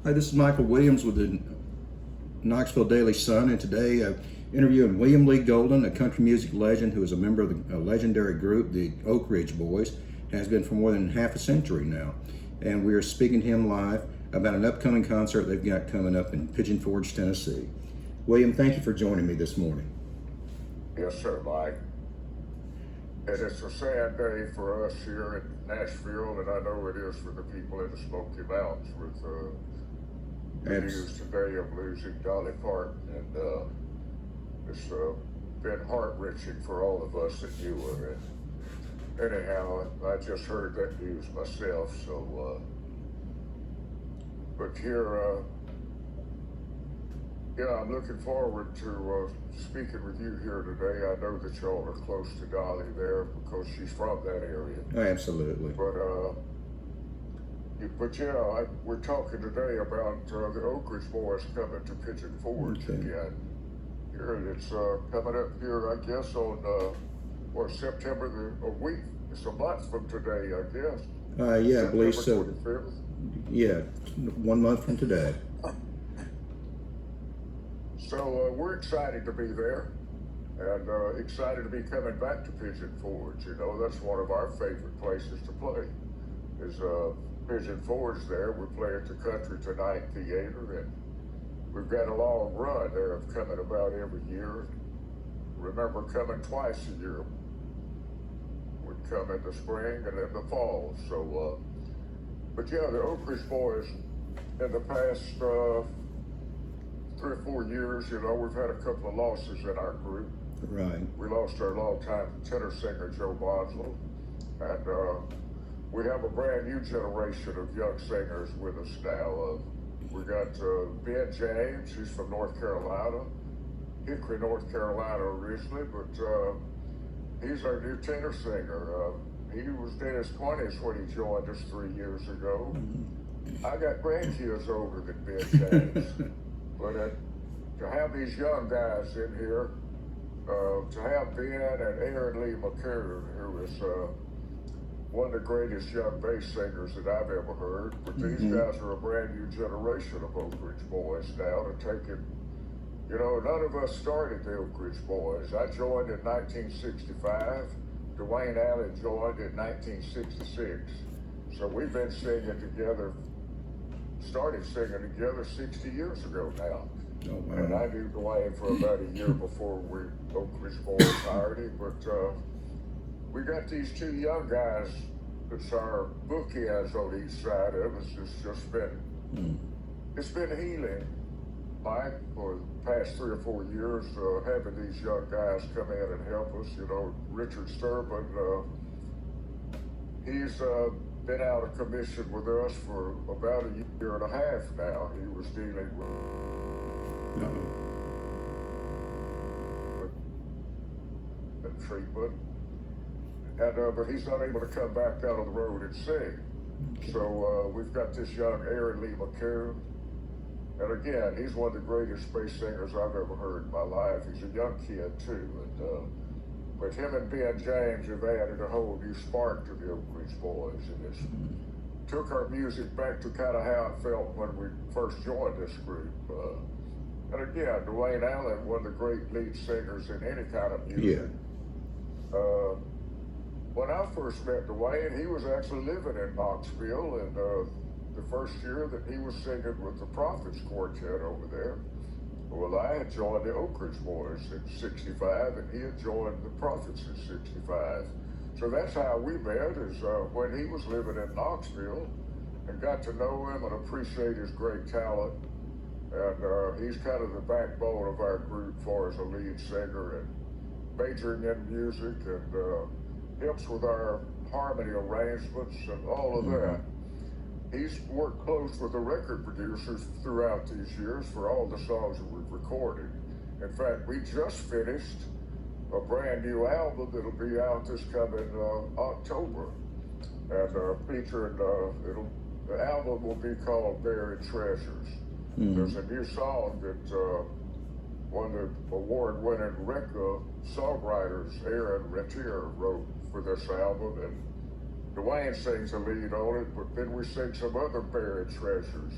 Hi, this is Michael Williams with the Knoxville Daily Sun, and today I'm interviewing William Lee Golden, a country music legend who is a member of the legendary group, the Oak Ridge Boys, has been for more than half a century now. And we are speaking to him live about an upcoming concert they've got coming up in Pigeon Forge, Tennessee. William, thank you for joining me this morning. Yes, sir, Mike. And it's a sad day for us here in Nashville, and I know it is for the people in the Smoky Mountains with the news today of losing Dolly Parton. And it's been heart-wrenching for all of us that knew her. And anyhow, I just heard that news myself, so, but here, yeah, I'm looking forward to speaking with you here today. I know that y'all are close to Dolly there because she's from that area. Absolutely. But yeah, we're talking today about the Oak Ridge Boys coming to Pigeon Forge again. Here, and it's coming up here, I guess, on September a week. It's a month from today, I guess. Yeah, I believe so. 25th. Yeah, 1 month from today. So we're excited to be there, and excited to be coming back to Pigeon Forge. You know, that's one of our favorite places to play, is Pigeon Forge there. We play at the Country Tonight Theater, and we've got a long run there of coming about every year. Remember coming twice a year. We'd come in the spring and in the fall. So, but yeah, the Oak Ridge Boys in the past 3 or 4 years, you know, we've had a couple of losses in our group. Right. We lost our longtime tenor singer, Joe Bonslow, and we have a brand new generation of young singers with us now. We got Ben James, he's from North Carolina, Hickory, North Carolina originally, but he's our new tenor singer. He was in his 20s when he joined us 3 years ago. I got grandkids older than Ben James. But to have these young guys in here, to have Ben and Aaron Lee McCune, who is one of the greatest young bass singers that I've ever heard. But these guys are a brand new generation of Oak Ridge Boys now to take it. You know, none of us started the Oak Ridge Boys. I joined in 1965. Dwayne Allen joined in 1966. So we've been singing together. Started singing together 60 years ago now. Oh, wow. And I knew Dwayne for about a year before Oak Ridge Boys hired him. But we got these two young guys that's our bookends on each side of us. It's just been, it's been healing, Mike, for the past 3 or 4 years, having these young guys come in and help us. You know, Richard Sterban, he's been out of commission with us for about a year and a half now. He was dealing with treatment, and but he's not able to come back out on the road and sing. So we've got this young Aaron Lee McCune, and again, he's one of the greatest bass singers I've ever heard in my life. He's a young kid too, and but him and Ben James have added a whole new spark to the Oak Ridge Boys, and it's took our music back to kind of how it felt when we first joined this group. And again, Dwayne Allen, one of the great lead singers in any kind of music. Yeah. When I first met Dwayne, he was actually living in Knoxville, and the first year that he was singing with the Prophets Quartet over there, well, I had joined the Oak Ridge Boys in 65, and he had joined the Prophets in 65. So that's how we met, is when he was living in Knoxville, and got to know him and appreciate his great talent. And he's kind of the backbone of our group as far as a lead singer and majoring in music, and helps with our harmony arrangements and all of that. He's worked close with the record producers throughout these years for all the songs that we've recorded. In fact, we just finished a brand new album that'll be out this coming October. And featuring, the album will be called Buried Treasures. There's a new song that one of the award-winning songwriters, Aaron Retier, wrote for this album, and Dwayne sings a lead on it, but then we sing some other buried treasures.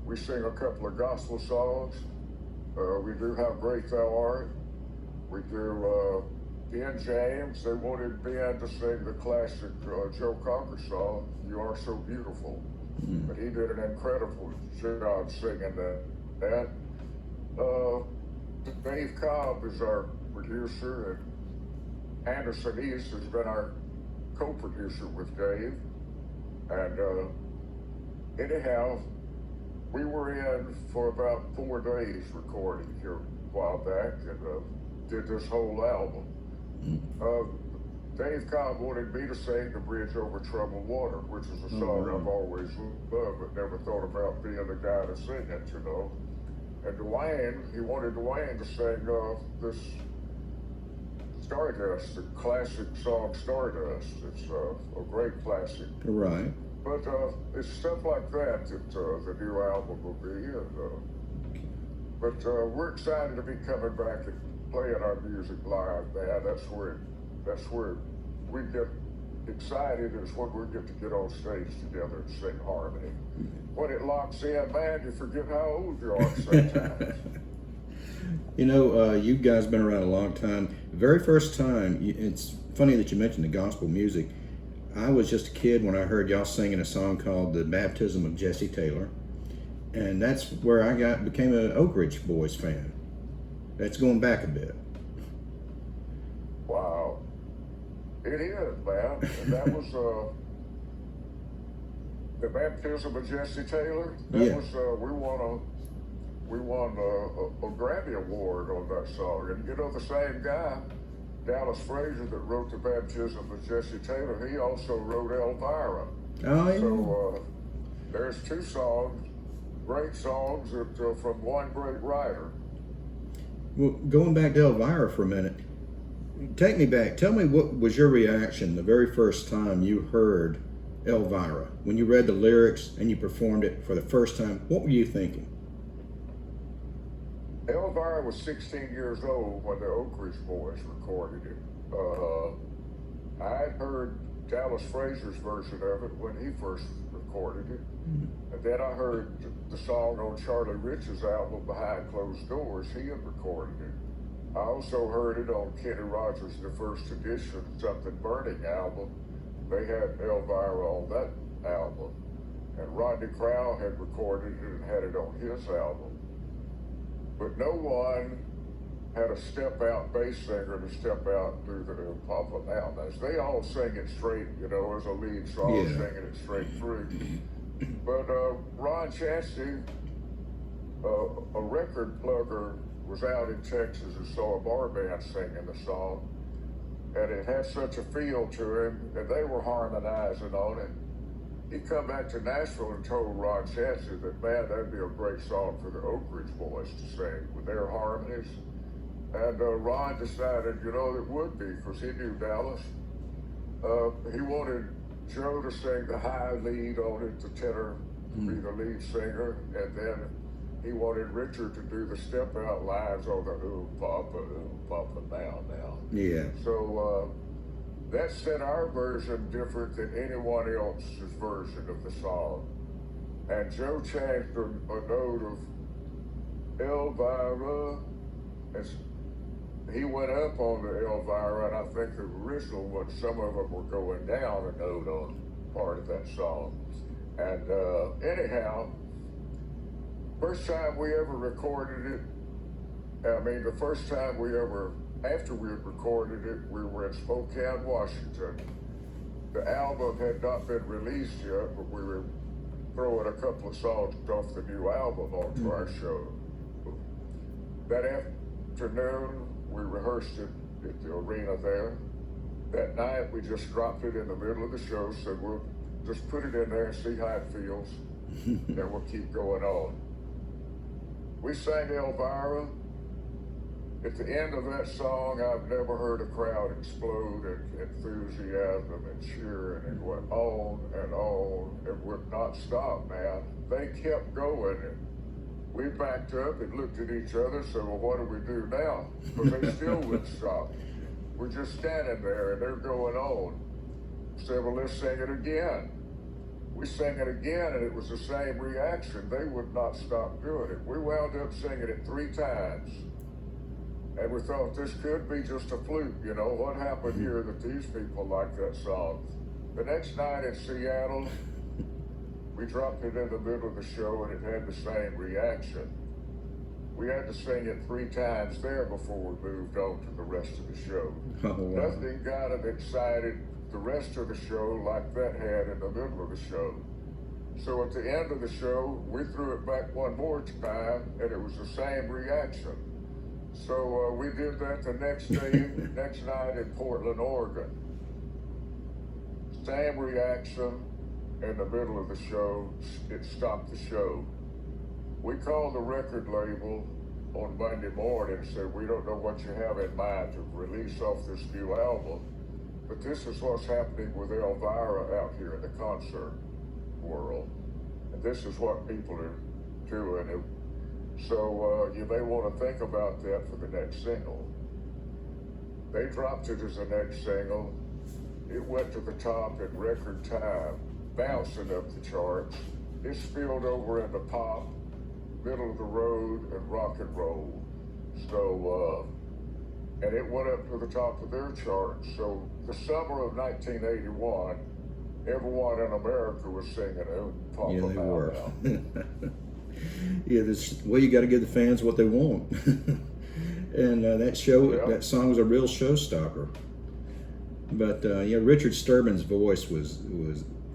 We sing a couple of gospel songs. We do How Great Thou Art. We do Ben James. They wanted Ben to sing the classic Joe Cocker song, You Are So Beautiful. But he did an incredible job singing that. Dave Cobb is our producer, and Anderson East has been our co-producer with Dave. And anyhow, we were in for about 4 days recording here a while back and did this whole album. Dave Cobb wanted me to sing The Bridge Over Troubled Water, which is a song I've always loved, but never thought about being the guy to sing it, you know. And he wanted Dwayne to sing this Stardust, the classic song Stardust. It's a great classic. Right. But it's stuff like that the new album will be. But we're excited to be coming back and playing our music live, man. That's where we get excited, is when we get to get on stage together and sing harmony. When it locks in, man, you forget how old you are sometimes. You know, you guys been around a long time. The very first time, it's funny that you mentioned the gospel music. I was just a kid when I heard y'all singing a song called The Baptism of Jesse Taylor. And that's where I became an Oak Ridge Boys fan. That's going back a bit. Wow. It is, man. And that was The Baptism of Jesse Taylor. That was, we won a Grammy Award on that song. And you know, the same guy, Dallas Frazier, that wrote The Baptism of Jesse Taylor, he also wrote Elvira. Oh, yeah. So there's 2 songs, great songs from one great writer. Well, going back to Elvira for a minute, take me back. Tell me, what was your reaction the very first time you heard Elvira? When you read the lyrics and you performed it for the first time, what were you thinking? Elvira was 16 years old when the Oak Ridge Boys recorded it. I had heard Dallas Frazier's version of it when he first recorded it. And then I heard the song on Charlie Rich's album, Behind Closed Doors. He had recorded it. I also heard it on Kenny Rogers' The First Edition, Something Burning album. They had Elvira on that album. And Rodney Crowell had recorded it and had it on his album. But no one had a step-out bass singer to step out and do the Papa Mountain. They all sing it straight, you know, as a lead song, singing it straight through. But Ron Chancey, a record plugger, was out in Texas and saw a bar band singing the song. And it had such a feel to him, and they were harmonizing on it. He come back to Nashville and told Ron Chancey that, man, that'd be a great song for the Oak Ridge Boys to sing with their harmonies. And Ron decided, you know, it would be, because he knew Dallas. He wanted Joe to sing the high lead on it, the tenor be the lead singer, and then he wanted Richard to do the step-out lines on the ooh, Papa, now. Yeah. So that set our version different than anyone else's version of the song. And Joe changed a note of Elvira, and he went up on the Elvira, and I think the original one, some of them were going down a note on part of that song. And anyhow, first time we ever recorded it, the first time after we had recorded it, we were in Spokane, Washington. The album had not been released yet, but we were throwing a couple of songs off the new album onto our show. That afternoon, we rehearsed it at the arena there. That night, we just dropped it in the middle of the show, said we'll just put it in there and see how it feels, and we'll keep going on. We sang Elvira. At the end of that song, I've never heard a crowd explode in enthusiasm and cheering, and went on and would not stop, man. They kept going, and we backed up and looked at each other and said, well, what do we do now? Because they still wouldn't stop. We're just standing there, and they're going on. Said, well, let's sing it again. We sang it again, and it was the same reaction. They would not stop doing it. We wound up singing it 3 times. And we thought this could be just a fluke, you know, what happened here that these people like that song. The next night in Seattle, we dropped it in the middle of the show and it had the same reaction. We had to sing it 3 times there before we moved on to the rest of the show. Oh, wow. Nothing got them excited the rest of the show like that had in the middle of the show. So at the end of the show, we threw it back one more time and it was the same reaction. So we did that the next day, next night in Portland, Oregon. Same reaction in the middle of the show, it stopped the show. We called the record label on Monday morning and said, we don't know what you have in mind to release off this new album, but this is what's happening with Elvira out here in the concert world. And this is what people are doing. So you may want to think about that for the next single. They dropped it as the next single. It went to the top in record time, bouncing up the charts. It spilled over into pop, middle of the road, and rock and roll. So, and it went up to the top of their charts. So the summer of 1981, everyone in America was singing it. Pop Yeah, they them were. out. Yeah, well, you got to give the fans what they want. And that song was a real showstopper. But yeah, Richard Sterban's voice was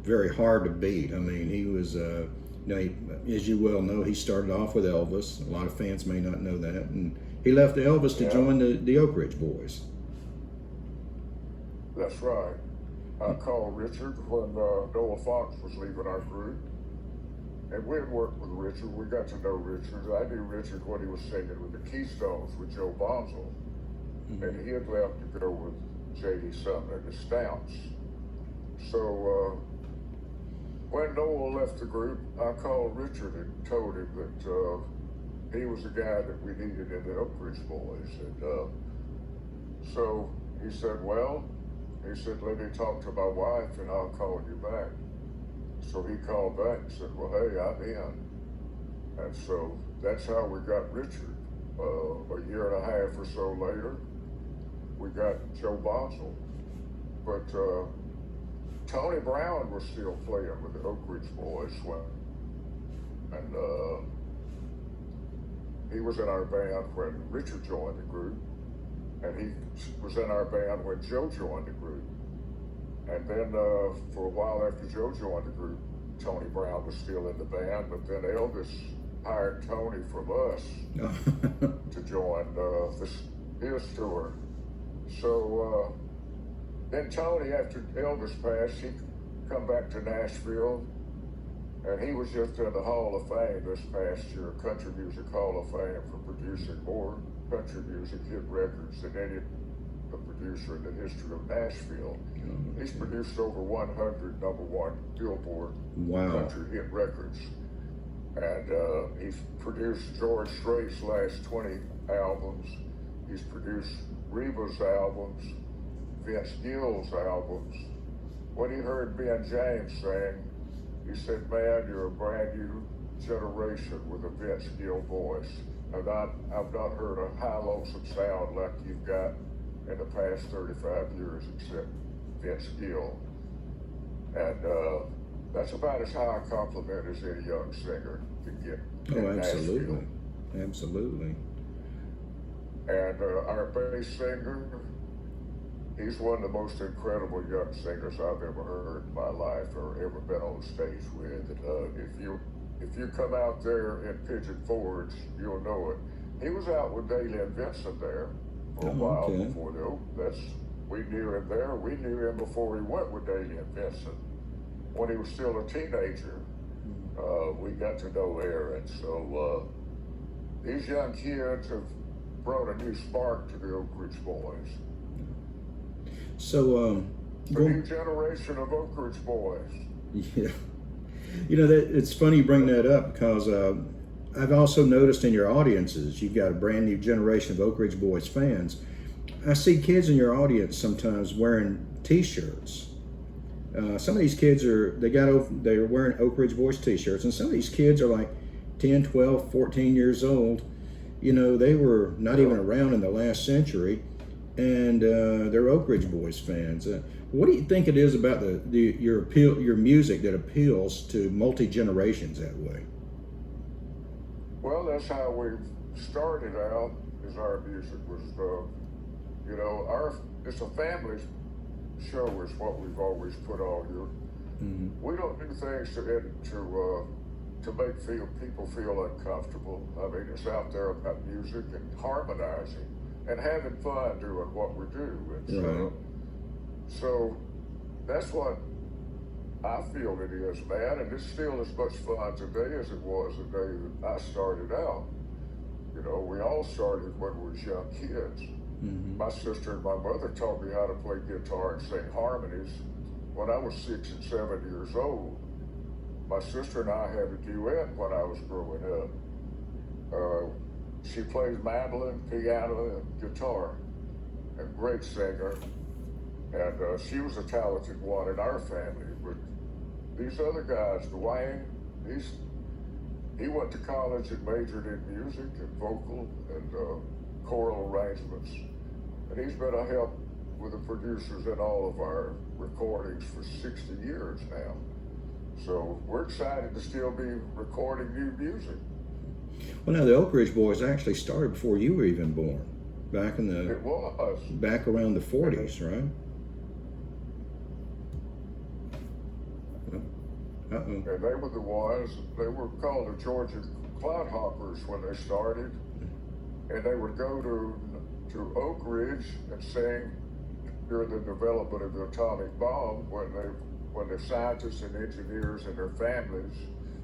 very hard to beat. I mean, he was, you know, as you well know, he started off with Elvis. A lot of fans may not know that, and he left Elvis to join the Oak Ridge Boys. That's right. I called Richard when Noah Fox was leaving our group. And we had worked with Richard. We got to know Richard. I knew Richard when he was singing with the Keystones with Joe Bonzo. Mm-hmm. And he had left to go with J.D. Sumner and the Stamps. So when Noah left the group, I called Richard and told him that he was the guy that we needed in the Oak Ridge Boys. And so he said, well, let me talk to my wife and I'll call you back. So he called back and said, well, hey, I'm in. And so that's how we got Richard. A year and a half or so later, we got Joe Bonzo. But Tony Brown was still playing with the Oak Ridge Boys and he was in our band when Richard joined the group, and he was in our band when Joe joined the group. And then for a while after Joe joined the group, Tony Brown was still in the band, but then Elvis hired Tony from us to join his tour. So then Tony, after Elvis passed, he come back to Nashville, and he was just in the Hall of Fame this past year, Country Music Hall of Fame, for producing more country music hit records than any producer in the history of Nashville. He's produced over 100 #1 Billboard country hit records. And he's produced George Strait's last 20 albums. He's produced Reba's albums, Vince Gill's albums. When he heard Ben James sing, he said, man, you're a brand new generation with a Vince Gill voice. And I've not heard a high lonesome sound like you've got in the past 35 years, except Vince Gill. And that's about as high a compliment as any young singer can get. Oh, absolutely. Nashville. Absolutely. And our bass singer, he's one of the most incredible young singers I've ever heard in my life or ever been on stage with. If you come out there in Pigeon Forge, you'll know it. He was out with Daly and Vincent there for a while before we knew him there. We knew him before he went with Daly and Vincent. When he was still a teenager, we got to know Aaron. So these young kids have brought a new spark to the Oak Ridge Boys. So, a new generation of Oak Ridge Boys. Yeah. You know, it's funny you bring that up because I've also noticed in your audiences, you've got a brand new generation of Oak Ridge Boys fans. I see kids in your audience sometimes wearing T-shirts Some of these kids they're wearing Oak Ridge Boys t-shirts, and some of these kids are like 10, 12, 14 years old. You know, they were not even around in the last century, and they're Oak Ridge Boys fans. What do you think it is about your music that appeals to multi-generations that way? Well, that's how we started out. Is our music was, you know, it's a family show is what we've always put on here. Mm-hmm. We don't do things to make people feel uncomfortable. I mean, it's out there about music and harmonizing and having fun doing what we do. And Right. so that's what I feel it is, man. And it's still as much fun today as it was the day that I started out. You know, we all started when we was young kids. Mm-hmm. My sister and my mother taught me how to play guitar and sing harmonies when I was 6 and 7 years old. My sister and I had a duet when I was growing up. She plays mandolin, piano, and guitar, and great singer. And she was a talented one in our family. But these other guys, Dwayne, he went to college and majored in music and vocal and choral arrangements. And he's been a help with the producers in all of our recordings for 60 years now. So we're excited to still be recording new music. Well, now the Oak Ridge Boys actually started before you were even born, It was. back around the 40s, right? Uh-oh. And they were the ones, they were called the Georgia Clodhoppers when they started. And they would go to Oak Ridge and sing during the development of the atomic bomb when the scientists and engineers and their families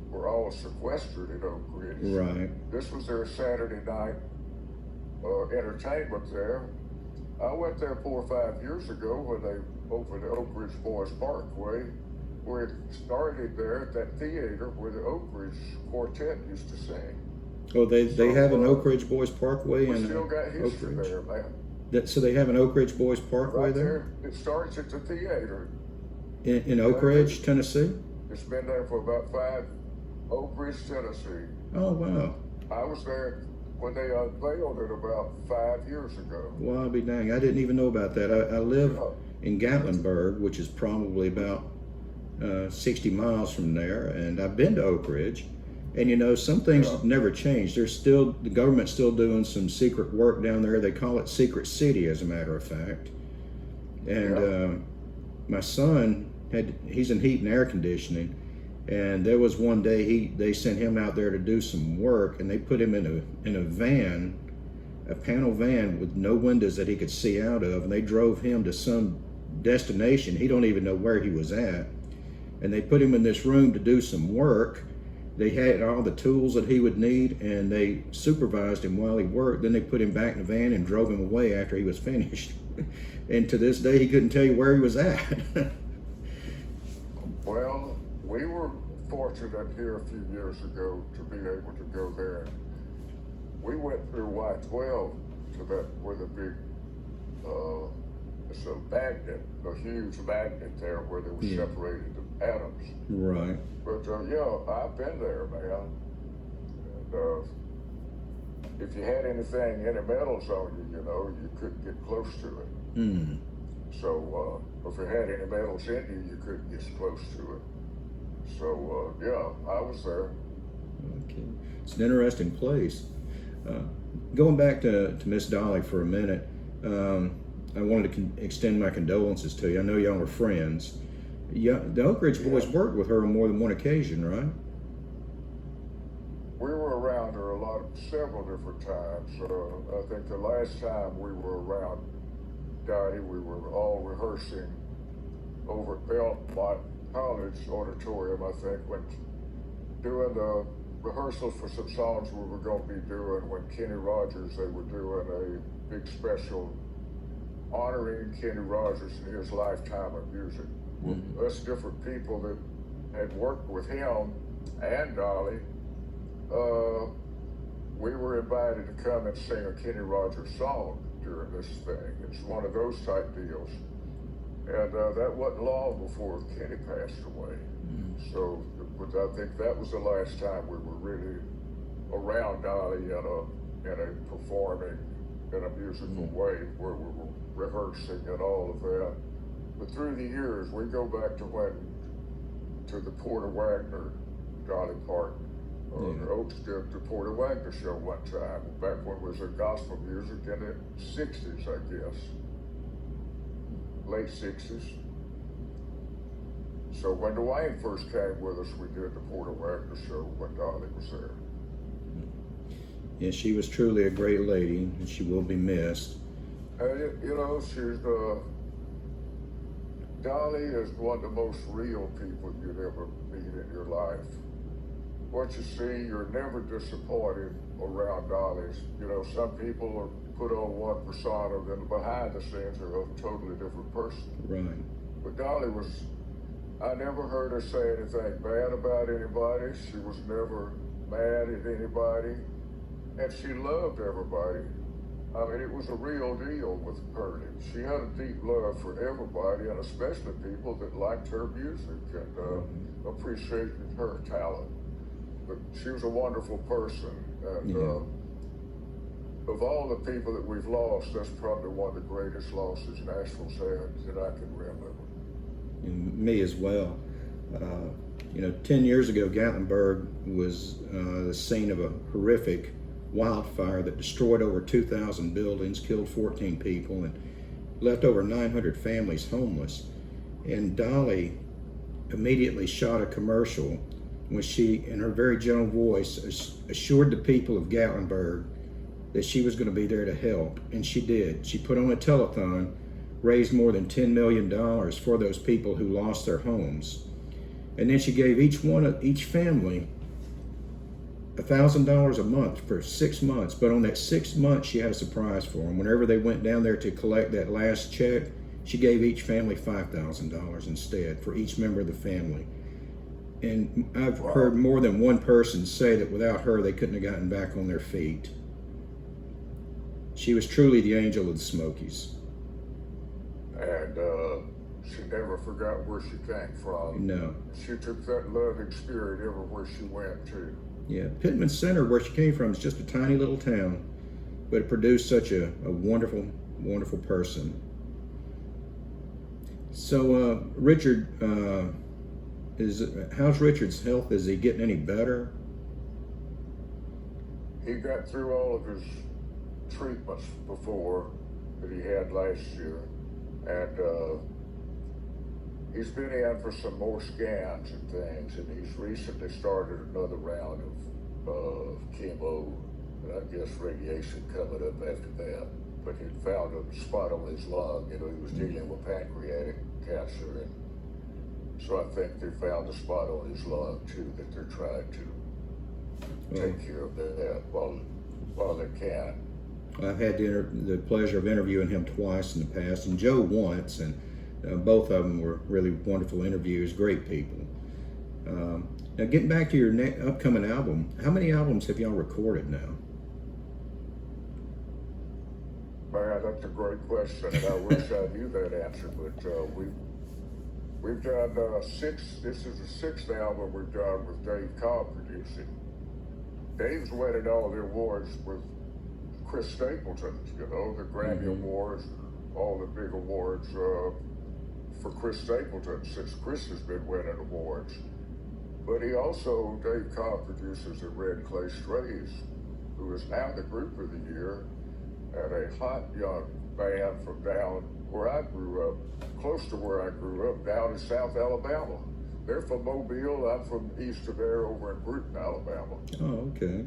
were all sequestered in Oak Ridge. Right. This was their Saturday night entertainment there. I went there 4 or 5 years ago when they opened the Oak Ridge Boys Parkway, where it started there at that theater where the Oak Ridge Quartet used to sing. Oh, they have an Oak Ridge Boys Parkway We in still got Oak history Ridge. there, man. So they have an Oak Ridge Boys Parkway Right there? there, it starts at the theater. In Oak Ridge, Tennessee? It's been there for about 5, Oak Ridge, Tennessee. Oh, wow. I was there when they unveiled it about 5 years ago. Well, I'll be dang. I didn't even know about that. I live in Gatlinburg, which is probably about 60 miles from there, and I've been to Oak Ridge. And you know, some things never change. The government's still doing some secret work down there. They call it Secret City, as a matter of fact. And my son he's in heat and air conditioning, and there was one day they sent him out there to do some work, and they put him in a van, a panel van with no windows that he could see out of, and they drove him to some destination. He don't even know where he was at, and they put him in this room to do some work. They had all the tools that he would need, and they supervised him while he worked. Then they put him back in the van and drove him away after he was finished. And to this day, he couldn't tell you where he was at. Well, we were fortunate here a few years ago to be able to go there. We went through Y12 to where the big, it's a magnet, a huge magnet there where they were separated the atoms. Right. But I've been there, man. And if you had any metals on you, you couldn't get close to it. Mm. So if you had any metals in you, you couldn't get close to it. So I was there. Okay. It's an interesting place. Going back to Miss Dolly for a minute, I wanted to extend my condolences to you. I know y'all were friends. Yeah, the Oak Ridge Boys worked with her on more than one occasion, right? We were around her several different times. I think the last time we were around Dottie, we were all rehearsing over at Belmont College Auditorium, I think, when doing the rehearsal for some songs we were going to be doing when Kenny Rogers, they were doing a big special honoring Kenny Rogers and his lifetime of music. Mm-hmm. Us different people that had worked with him and Dolly, we were invited to come and sing a Kenny Rogers song during this thing. It's one of those type deals. And that wasn't long before Kenny passed away. So, but I think that was the last time we were really around Dolly in a performing in a musical way where we were rehearsing and all of that. But through the years, we go back to the Porter Wagner, Dolly Parton. Oaks did the Porter Wagner show one time, back when it was a gospel music in the 60s, I guess. Late 60s. So when Dwayne first came with us, we did the Porter Wagner show when Dolly was there. Yeah, she was truly a great lady, and she will be missed. You know, Dolly is one of the most real people you'd ever meet in your life. What you see, you're never disappointed around Dolly. You know, some people are put on one persona, then behind the scenes are a totally different person. Right. But Dolly I never heard her say anything bad about anybody. She was never mad at anybody. And she loved everybody. I mean, it was a real deal with her. She had a deep love for everybody, and especially people that liked her music and appreciated her talent. But she was a wonderful person. And of all the people that we've lost, that's probably one of the greatest losses Nashville's had that I can remember. And me as well. You know, 10 years ago, Gatlinburg was the scene of a horrific wildfire that destroyed over 2,000 buildings, killed 14 people, and left over 900 families homeless. And Dolly immediately shot a commercial when she, in her very gentle voice, assured the people of Gatlinburg that she was going to be there to help. And she did. She put on a telethon, raised more than $10 million for those people who lost their homes. And then she gave each family $1,000 a month for 6 months. But on that 6 months, she had a surprise for them. Whenever they went down there to collect that last check, she gave each family $5,000 instead for each member of the family. And I've heard more than one person say that without her, they couldn't have gotten back on their feet. She was truly the angel of the Smokies. And she never forgot where she came from. No. She took that loving spirit everywhere she went to. Yeah, Pittman Center, where she came from, is just a tiny little town, but it produced such a wonderful, wonderful person. So, Richard, how's Richard's health? Is he getting any better? He got through all of his treatments before that he had last year, and he's been in for some more scans and things, and he's recently started another round of chemo, and I guess radiation coming up after that. But he found a spot on his lung. You know, he was dealing with pancreatic cancer, and so I think they found a spot on his lung too that they're trying to take care of that while they can. I've had the pleasure of interviewing him twice in the past, and Joe once, and both of them were really wonderful interviews, great people. Now, getting back to your upcoming album, how many albums have y'all recorded now? Man, that's a great question, and I wish I knew that answer, but we've done 6. This is the 6th album we've done with Dave Cobb producing. Dave's winning all the awards with Chris Stapleton, you know, the Grammy Awards, all the big awards for Chris Stapleton, since Chris has been winning awards. But he also, Dave Cobb produces the Red Clay Strays, who is now the group of the year, and a hot young band from down where I grew up, close to where I grew up, down in South Alabama. They're from Mobile, I'm from east of there over in Bruton, Alabama. Oh, okay.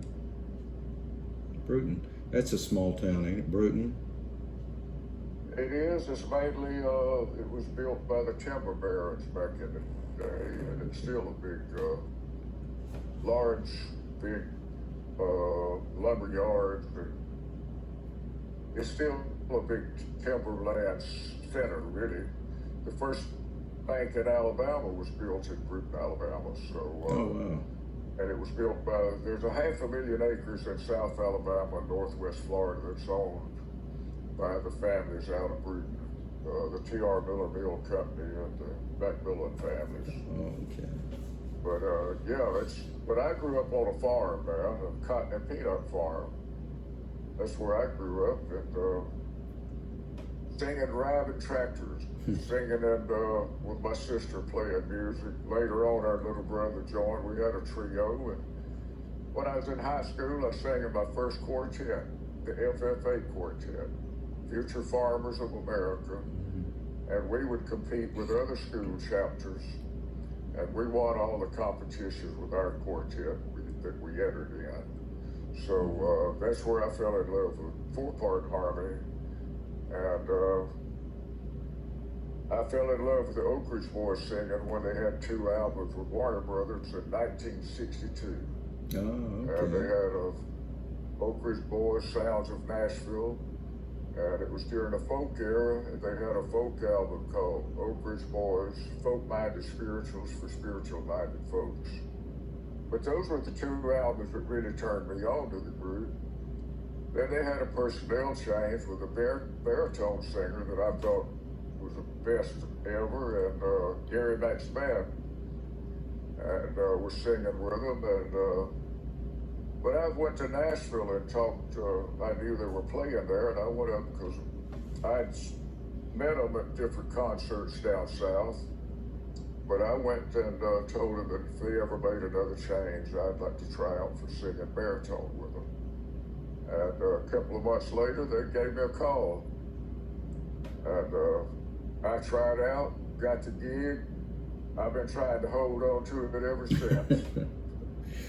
Bruton. That's a small town, ain't it, Bruton? It is. It's mainly, it was built by the timber barons back in the day, and it's still a big, big lumber yard. It's still a big timberland center, really. The first bank in Alabama was built in Bruton, Alabama, so. Oh, wow. And it was built by, there's 500,000 acres in South Alabama and Northwest Florida that's owned by the families out of Bruton. the T.R. Miller Mill Company and the Macmillan families. Okay. But but I grew up on a farm, man, a cotton and peanut farm. That's where I grew up, and singing, driving tractors, singing, and with my sister playing music. Later on, our little brother joined. We had a trio, and when I was in high school, I sang in my first quartet, the FFA quartet, Future Farmers of America, and we would compete with other school chapters, and we won all the competitions with our quartet that we entered in. So that's where I fell in love with four-part harmony, and I fell in love with the Oak Ridge Boys singing when they had 2 albums with Warner Brothers in 1962. Oh, okay. And they had Oak Ridge Boys, Sounds of Nashville, and it was during the folk era, and they had a folk album called Oak Ridge Boys, Folk-Minded Spirituals for Spiritual-Minded Folks. But those were the 2 albums that really turned me on to the group. Then they had a personnel change with a baritone singer that I thought was the best ever, and Gary McSpadden, and was singing with them. And but I went to Nashville and talked. I knew they were playing there, and I went up because I'd met them at different concerts down south. But I went and told them that if they ever made another change, I'd like to try out for singing baritone with them. And a couple of months later, they gave me a call. And I tried out, got the gig. I've been trying to hold on to it ever since.